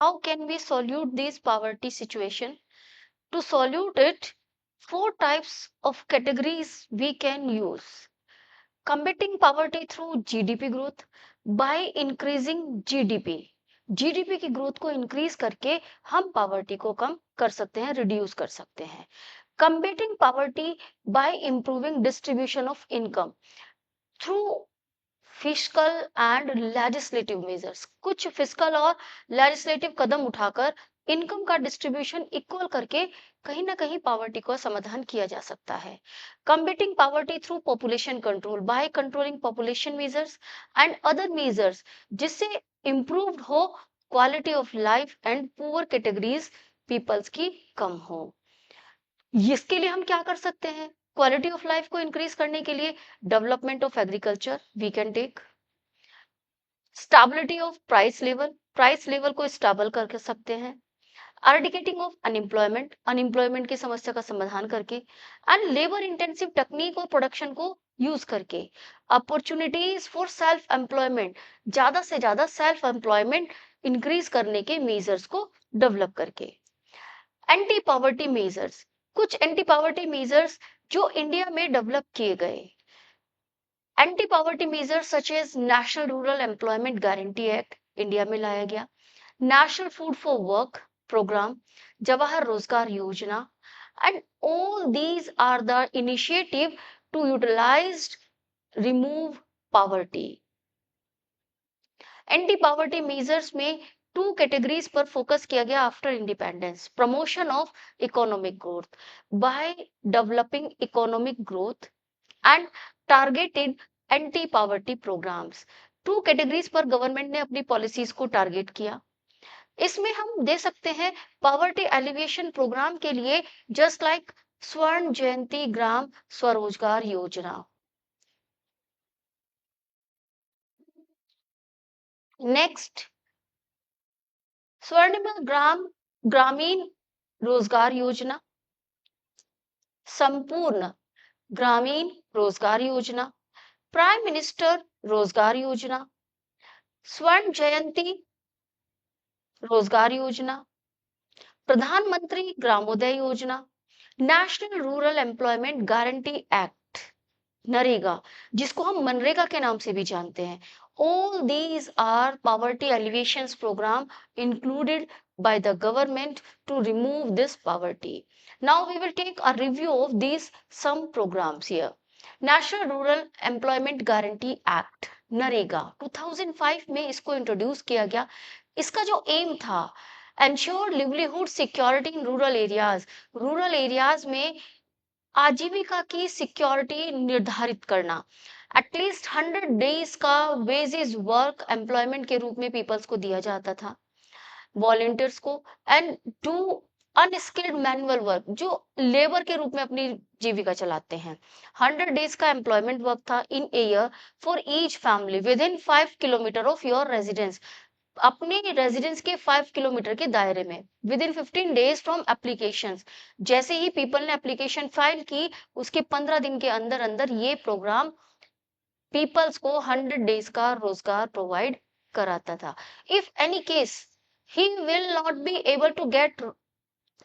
How can we solve this poverty situation? To solve it, four types of categories we can use. Combating poverty through GDP growth by increasing GDP. GDP की growth को increase करके हम poverty को कम कर सकते हैं, reduce कर सकते हैं. Combating poverty by improving distribution of income through fiscal and legislative measures. कुछ फिस्कल और लेजिस्लेटिव कदम उठाकर इनकम का डिस्ट्रीब्यूशन इक्वल करके कहीं ना कहीं पावर्टी का समाधान किया जा सकता है. Combating poverty through population control by controlling population measures and other measures, जिससे इम्प्रूव्ड हो quality of life and poor categories peoples की कम हो. इसके लिए हम क्या कर सकते हैं? क्वालिटी ऑफ लाइफ को इंक्रीज करने के लिए development of agriculture we can take. Stability of price level को स्टेबल कर सकते हैं. अर्डिकेटिंग ऑफ अनएम्प्लॉयमेंट, अनएम्प्लॉयमेंट की समस्या का समाधान करके. एंड लेबर इंटेंसिव टेक्निक और प्रोडक्शन को यूज करके. अपॉर्चुनिटीज फॉर सेल्फ एम्प्लॉयमेंट, ज्यादा से ज्यादा सेल्फ एम्प्लॉयमेंट इंक्रीज करने के मेजर्स को डेवलप करके. एंटी पॉवर्टी मेजर्स, कुछ एंटी पॉवर्टी मेजर्स जो इंडिया में डेवलप किए गए. Anti poverty measures such as national rural employment guarantee act India में लाया गया. National food for work programme, Jawahar Rozgar Yojana. And all these are the initiative to utilize remove poverty. Anti poverty measures में two categories पर focus किया गया after independence. Promotion of economic growth by developing economic growth and targeted anti poverty programmes. Two categories पर government ने अपनी policies को target किया. इसमें हम दे सकते हैं पॉवर्टी एलिवेशन प्रोग्राम के लिए जस्ट लाइक स्वर्ण जयंती ग्राम स्वरोजगार योजना. नेक्स्ट, स्वर्णिम ग्रामीण रोजगार योजना, संपूर्ण ग्रामीण रोजगार योजना, प्राइम मिनिस्टर रोजगार योजना, स्वर्ण जयंती रोजगार योजना, प्रधानमंत्री ग्रामोदय योजना, national rural employment guarantee act NREGA, जिसको हम मनरेगा के नाम से भी जानते हैं. All these are poverty alleviations program included by the government to remove this poverty. Now we will take a review of these some programs here. National Rural Employment Guarantee Act NREGA 2005 में इसको इंट्रोड्यूस किया गया. इसका जो M था, ensure livelihood security in rural areas, rural areas में आजीविका की सिक्योरिटी निर्धारित करना. एटलीस्ट 100 डेज का वेजेस वर्क एम्प्लॉयमेंट के रूप में पीपल्स को दिया जाता था, वॉलेंटियर्स को. And to unskilled manual work, जो लेबर के रूप में अपनी जीविका चलाते हैं. 100 डेज का एम्प्लॉयमेंट वर्क था in a year for each family within 5 kilometre of your residence, अपने रेजिडेंस के 5 किलोमीटर के दायरे में. Within 15 days from application, जैसे ही पीपल ने एप्लीकेशन फाइल की उसके 15 दिन के अंदर अंदर ये प्रोग्राम पीपल्स को 100 डेज का रोजगार प्रोवाइड कराता था. If any case he will not be able to get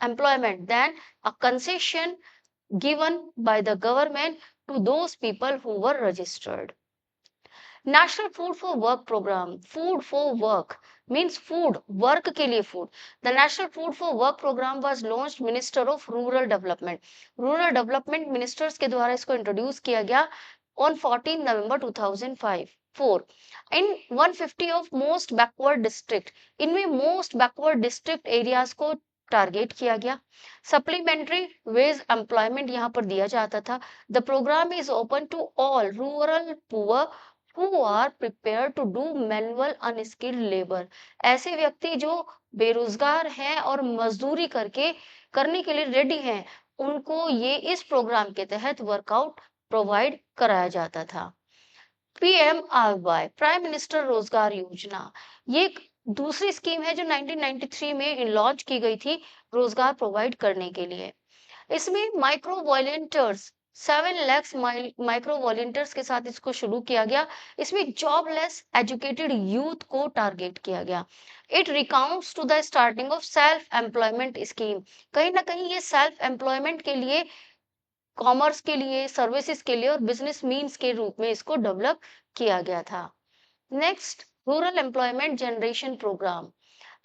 employment, then a concession given by the government to those people who were registered. National Food for Work program, food for work means food, work के लिए food. The National Food for Work program was launched Minister of Rural Development. Rural Development Ministers के द्वारा इसको introduce किया गया on 14 November 2004 in 150 of most backward district. इनमें most backward district areas को target किया गया. सप्लीमेंट्री वेज एम्प्लॉयमेंट यहाँ पर दिया जाता था. The programme is open to all rural poor who are prepared to do manual unskilled labor. ऐसे व्यक्ति जो बेरोजगार हैं और मजदूरी करने के लिए रेडी हैं, उनको ये इस प्रोग्राम के तहत वर्कआउट प्रोवाइड कराया जाता था. PMRY, प्राइम मिनिस्टर रोजगार योजना, ये एक दूसरी स्कीम है जो 1993 में लॉन्च की गई थी रोजगार प्रोवाइड करने के लिए. इसमें micro volunteers 7 lakhs micro volunteers के साथ इसको शुरू किया गया। इसमें जॉबलेस एजुकेटेड यूथ को टारगेट किया गया। It recounts to the starting of self employment scheme. कहीं ना कहीं ये सेल्फ एम्प्लॉयमेंट के लिए, कॉमर्स के लिए, सर्विसेज के लिए और बिजनेस मीन्स के रूप में इसको डेवलप किया गया था। Next, rural employment generation programme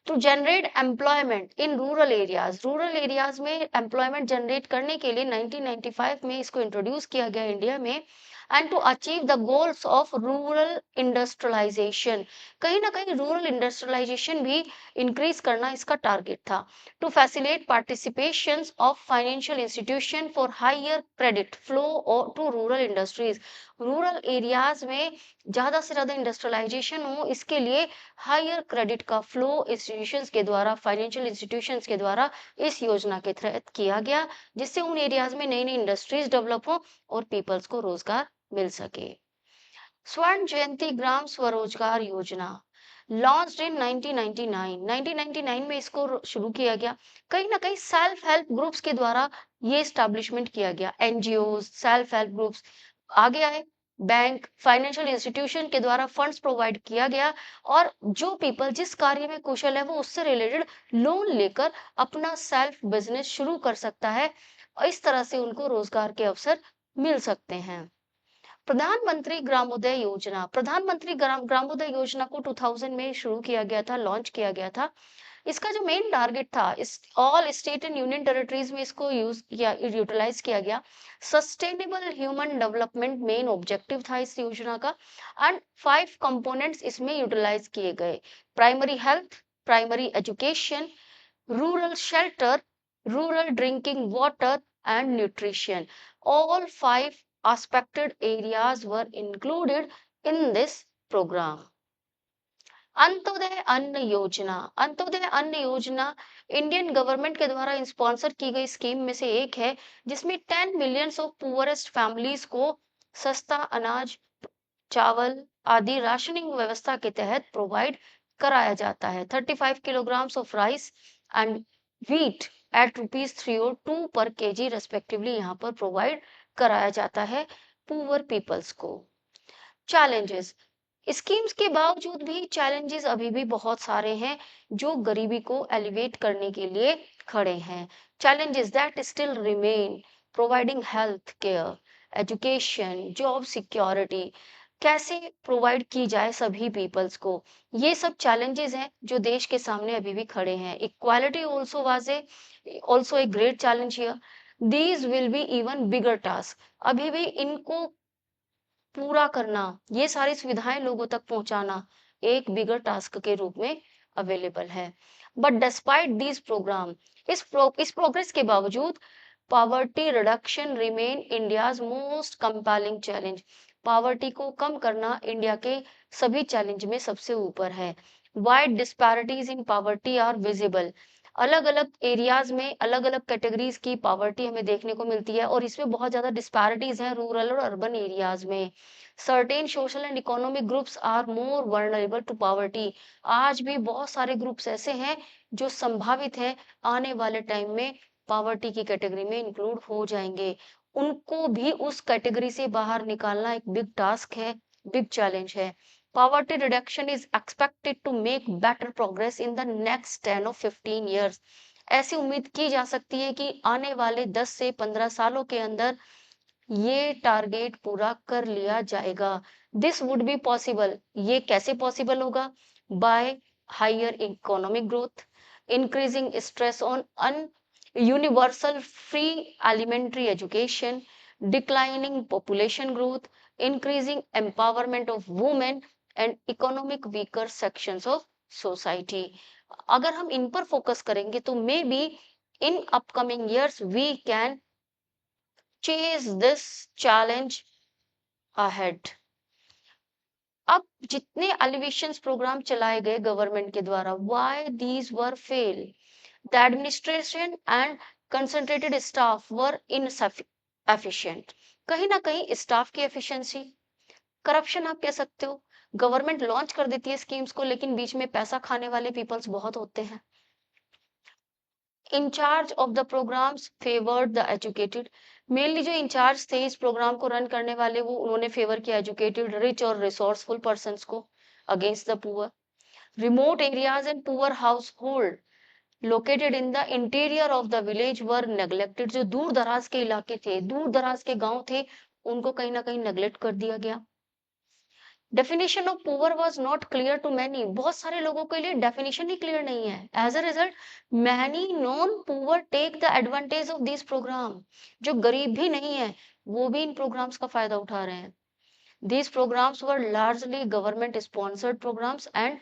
to generate employment in rural areas में एम्प्लॉयमेंट जनरेट करने के लिए 1995 में इसको इंट्रोड्यूस किया गया इंडिया में। And to achieve the goals of rural industrialisation, कहीं ना कहीं रूरल इंडस्ट्रियलाइजेशन भी इंक्रीज करना इसका टारगेट था। To facilitate participation of financial institution for higher credit flow और to rural industries, rural areas में ज्यादा से ज्यादा इंडस्ट्रियलाइजेशन हो, इसके लिए हायर क्रेडिट का फ्लो इंस्टीट्यूशंस के द्वारा, फाइनेंशियल इंस्टीट्यूशंस के द्वारा इस योजना के तहत किया गया, जिससे उन एरियाज में नई नई इंडस्ट्रीज डेवलप हो और पीपल्स को रोजगार मिल सके। स्वर्ण जयंती ग्राम स्वरोजगार योजना लॉन्च्ड इन 1999। 1999 में इसको शुरू किया गया। कहीं ना कहीं सेल्फ हेल्प ग्रुप्स के द्वारा ये स्टैब्लिशमेंट किया गया। एनजीओ, सेल्फ हेल्प ग्रुप्स आगे आए, बैंक, फाइनेंशियल इंस्टीट्यूशन के द्वारा फंड्स प्रोवाइड किया गया और जो पीपल जिस कार्य में कुशल है वो उससे रिलेटेड लोन लेकर अपना सेल्फ बिजनेस शुरू कर सकता है और इस तरह से उनको रोजगार के अवसर मिल सकते हैं। प्रधानमंत्री ग्रामोदय योजना, प्रधानमंत्री ग्रामोदय योजना को 2000 में शुरू किया गया था, लॉन्च किया गया था। इसका जो मेन टारगेट था, इस all state and union territories में इसको यूज किया, यूटिलाइज किया गया। Sustainable human development main objective था इस योजना का एंड 5 कंपोनेंट्स इसमें यूटिलाइज किए गए। Primary health, primary education, rural shelter, rural drinking water and nutrition. All 5 aspected areas were included in this program. Antyodaya अन्न योजना, अंत्योदय अन्न योजना इंडियन गवर्नमेंट के द्वारा स्पॉन्सर की गई स्कीम में से एक है, जिसमें 10 मिलियंस ऑफ पुअरेस्ट फैमिलीज को सस्ता अनाज, चावल आदि राशनिंग व्यवस्था के तहत प्रोवाइड कराया जाता है। 35 kilograms of rice and wheat at ₹302 पर केजी रेस्पेक्टिवली यहाँ पर प्रोवाइड कराया जाता है पुअर पीपल्स को। चैलेंजेस, स्कीम्स के बावजूद भी चैलेंजेस अभी भी बहुत सारे हैं जो गरीबी को एलिवेट करने के लिए खड़े हैं। Challenges that still remain, providing health care, education, job security, कैसे प्रोवाइड की जाए सभी पीपल्स को, ये सब चैलेंजेस हैं जो देश के सामने अभी भी खड़े हैं। Equality also was also a great challenge here. These will be even bigger task, अभी भी इनको पूरा करना, ये सारी सुविधाएं लोगों तक पहुंचाना एक बिगर टास्क के रूप में अवेलेबल है। बट डिस्पाइट दीज प्रोग्राम, इस प्रोग्रेस के बावजूद poverty reduction remain India's most compelling challenge, poverty को कम करना इंडिया के सभी चैलेंज में सबसे ऊपर है। Wide disparities in poverty are visible, अलग अलग एरियाज में अलग अलग कैटेगरीज की पॉवर्टी हमें देखने को मिलती है और इसमें बहुत ज्यादा डिस्पैरिटीज हैं रूरल और अर्बन एरियाज में। Certain social and economic groups are more vulnerable to poverty, आज भी बहुत सारे ग्रुप्स ऐसे हैं जो संभावित है आने वाले टाइम में पॉवर्टी की कैटेगरी में इंक्लूड हो जाएंगे। उनको भी उस कैटेगरी से बाहर निकालना एक बिग टास्क है, बिग चैलेंज है। Poverty reduction is expected to make better progress in the next 10 or 15 years. ऐसी उम्मीद की जा सकती है कि आने वाले 10 से 15 सालों के अंदर ये टारगेट पूरा कर लिया जाएगा। दिस वुड बी पॉसिबल, ये कैसे पॉसिबल होगा? By higher economic growth, increasing stress on un universal free elementary education, declining population growth, increasing empowerment of women and economic weaker sections of society. अगर हम इन पर फोकस करेंगे तो may be in upcoming years we can chase this challenge ahead. अब जितने elevations programme चलाए गए government के द्वारा, why these were fail? The administration and concentrated staff were inefficient. कहीं ना कहीं स्टाफ की एफिशिएंसी, करप्शन आप कह सकते हो। गवर्नमेंट लॉन्च कर देती है स्कीम्स को लेकिन बीच में पैसा खाने वाले पीपल्स बहुत होते हैं। In charge of the programs favored the educated, mainly जो इंचार्ज थे इस प्रोग्राम को रन करने वाले, वो उन्होंने फेवर किया एजुकेटेड, रिच और रिसोर्सफुल पर्सन्स को against the poor, remote areas and poor household located in the interior of the village were neglected। जो दूर दराज के इलाके थे, दूर दराज के गांव थे, उनको कहीं ना कहीं नेग्लेक्ट कर दिया गया। Definition of poor was not clear to many, बहुत सारे लोगों के लिए डेफिनेशन ही क्लियर नहीं है। As a result many non poor take the advantage of this programme, जो गरीब भी नहीं है वो भी इन प्रोग्राम्स का फायदा उठा रहे हैं। These programs were largely government sponsored programs and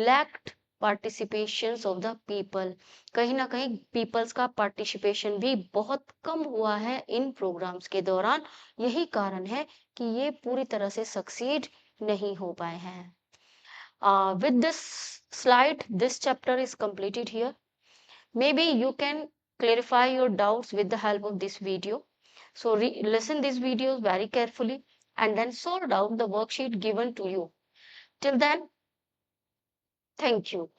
lacked participations of the people। कहीं ना कहीं पीपल्स का पार्टिसिपेशन भी बहुत कम हुआ है इन प्रोग्राम्स के दौरान, यही कारण है कि ये पूरी तरह से सक्सीड नहीं हो पाए हैं। With this slide, this chapter is completed here. Maybe you can clarify your doubts with the help of this video. So listen these videos very carefully and then solve out the worksheet given to you. Till then, thank you.